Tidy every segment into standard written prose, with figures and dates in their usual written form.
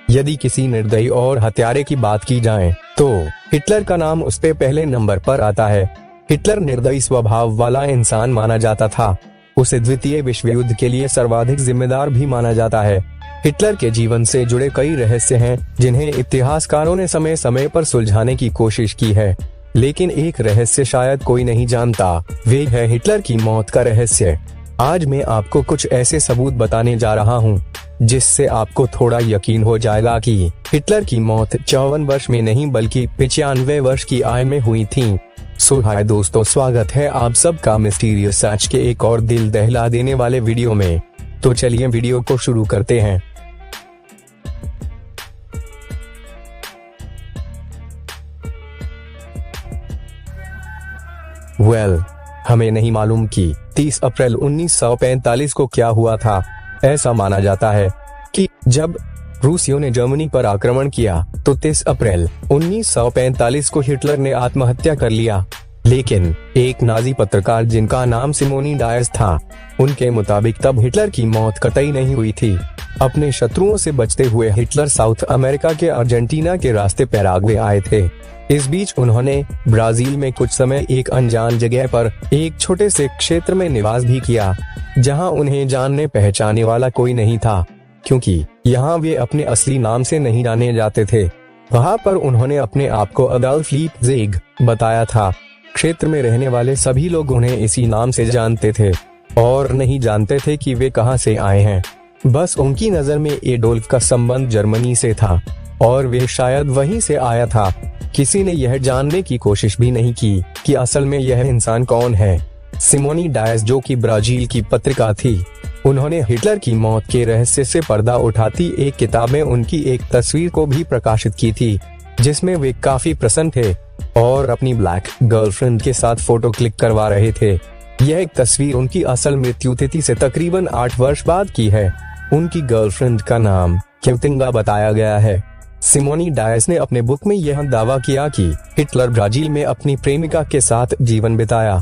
यदि किसी निर्दयी और हत्यारे की बात की जाए तो हिटलर का नाम उस पे पहले नंबर पर आता है। हिटलर निर्दयी स्वभाव वाला इंसान माना जाता था। उसे द्वितीय विश्व युद्ध के लिए सर्वाधिक जिम्मेदार भी माना जाता है। हिटलर के जीवन से जुड़े कई रहस्य हैं जिन्हें इतिहासकारों ने समय समय पर सुलझाने की कोशिश की है, लेकिन एक रहस्य शायद कोई नहीं जानता, वे है हिटलर की मौत का रहस्य। आज मैं आपको कुछ ऐसे सबूत बताने जा रहा हूँ जिससे आपको थोड़ा यकीन हो जाएगा कि हिटलर की मौत 54 वर्ष में नहीं बल्कि 95 वर्ष की आयु में हुई थी। सो हाय दोस्तों, स्वागत है आप सबका मिस्टीरियस सच के एक और दिल दहला देने वाले वीडियो में। तो चलिए वीडियो को शुरू करते हैं। हमें नहीं मालूम कि 30 अप्रैल 1945 को क्या हुआ था। ऐसा माना जाता है कि जब रूसियों ने जर्मनी पर आक्रमण किया तो 30 अप्रैल 1945 को हिटलर ने आत्महत्या कर लिया। लेकिन एक नाजी पत्रकार जिनका नाम सिमोनी डायस था, उनके मुताबिक तब हिटलर की मौत कतई नहीं हुई थी। अपने शत्रुओं से बचते हुए हिटलर साउथ अमेरिका के अर्जेंटीना के रास्ते पैराग्वे आए थे। इस बीच उन्होंने ब्राजील में कुछ समय एक अनजान जगह पर एक छोटे से क्षेत्र में निवास भी किया, जहां उन्हें जानने पहचाने वाला कोई नहीं था, क्योंकि यहाँ वे अपने असली नाम से नहीं जाने जाते थे। वहाँ पर उन्होंने अपने आप को अडॉल्फ लिपज़िग बताया था। क्षेत्र में रहने वाले सभी लोग उन्हें इसी नाम से जानते थे और नहीं जानते थे कि वे कहाँ से आए हैं। बस उनकी नजर में एडोल्फ का संबंध जर्मनी से था और वे शायद वहीं से आया था। किसी ने यह जानने की कोशिश भी नहीं की कि असल में यह इंसान कौन है। सिमोनी डायस, जो कि ब्राजील की पत्रिका थी, उन्होंने हिटलर की मौत के रहस्य से पर्दा उठाती एक किताब में उनकी एक तस्वीर को भी प्रकाशित की थी, जिसमें वे काफी प्रसन्न थे और अपनी ब्लैक गर्लफ्रेंड के साथ फोटो क्लिक करवा रहे थे। यह एक तस्वीर उनकी असल मृत्यु तिथि से तकरीबन 8 वर्ष बाद की है। उनकी गर्लफ्रेंड का नाम क्यूतिंगा बताया गया है। सिमोनी डायस ने अपने बुक में यह दावा किया कि हिटलर ब्राजील में अपनी प्रेमिका के साथ जीवन बिताया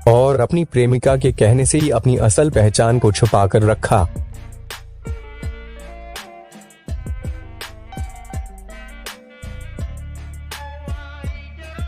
और अपनी प्रेमिका के कहने से ही अपनी असल पहचान को छुपा कर रखा।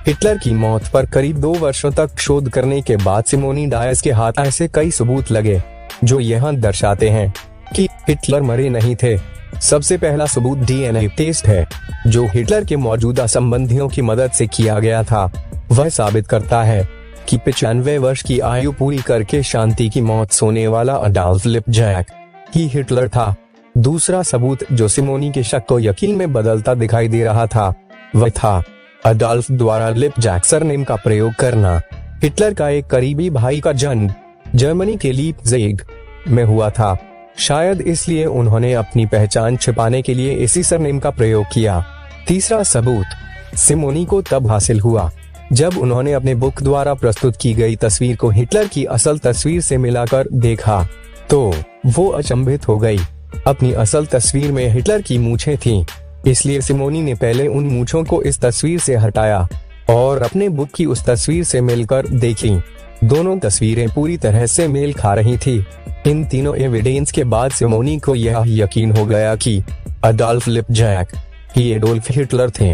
हिटलर की मौत पर करीब 2 वर्षों तक शोध करने के बाद सिमोनी डायस के हाथ ऐसे कई सबूत लगे जो यह दर्शाते हैं कि हिटलर मरे नहीं थे। सबसे पहला सबूत डीएनए टेस्ट है, जो हिटलर के मौजूदा संबंधियों की मदद से किया गया था। वह साबित करता है कि 95 वर्ष की आयु पूरी करके शांति की मौत सोने वाला अडॉल्फ लिपज़िग ही हिटलर था। दूसरा सबूत जो सिमोनी के शक को यकीन में बदलता दिखाई दे रहा था, वह था अडॉल्फ द्वारा लिपज़िग सरनेम का प्रयोग करना। हिटलर का एक करीबी भाई का जन्म जर्मनी के लिपज़िग में हुआ था। शायद इसलिए उन्होंने अपनी पहचान छिपाने के लिए इसी सरनेम का प्रयोग किया। तीसरा सबूत सिमोनी को तब हासिल हुआ जब उन्होंने अपने बुक द्वारा प्रस्तुत की गई तस्वीर को हिटलर की असल तस्वीर से मिलाकर देखा तो वो अचंभित हो गई। अपनी असल तस्वीर में हिटलर की मूछें थीं, इसलिए सिमोनी ने पहले उन मूछों को इस तस्वीर से हटाया और अपने बुक की उस तस्वीर से मिलकर देखी। दोनों तस्वीरें पूरी तरह से मेल खा रही थी। इन तीनों एविडेंस के बाद सिमोनी को यह यकीन हो गया कि अडॉल्फ लिपज़िग ही एडोल्फ हिटलर थे।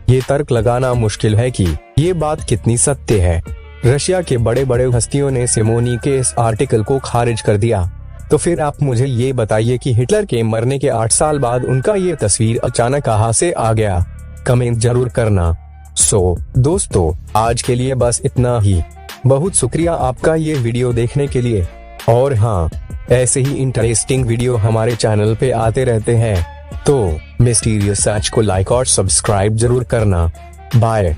ये तर्क लगाना मुश्किल है कि ये बात कितनी सत्य है। रशिया के बड़े बड़े हस्तियों ने सिमोनी के इस आर्टिकल को खारिज कर दिया। तो फिर आप मुझे ये बताइए कि हिटलर के मरने के 8 साल बाद उनका ये तस्वीर अचानक कहाँ से आ गया? कमेंट जरूर करना। सो दोस्तों, आज के लिए बस इतना ही। बहुत शुक्रिया आपका ये वीडियो देखने के लिए। और हाँ, ऐसे ही इंटरेस्टिंग वीडियो हमारे चैनल पे आते रहते हैं, तो मिस्टीरियस सच को लाइक और सब्सक्राइब जरूर करना। बाय।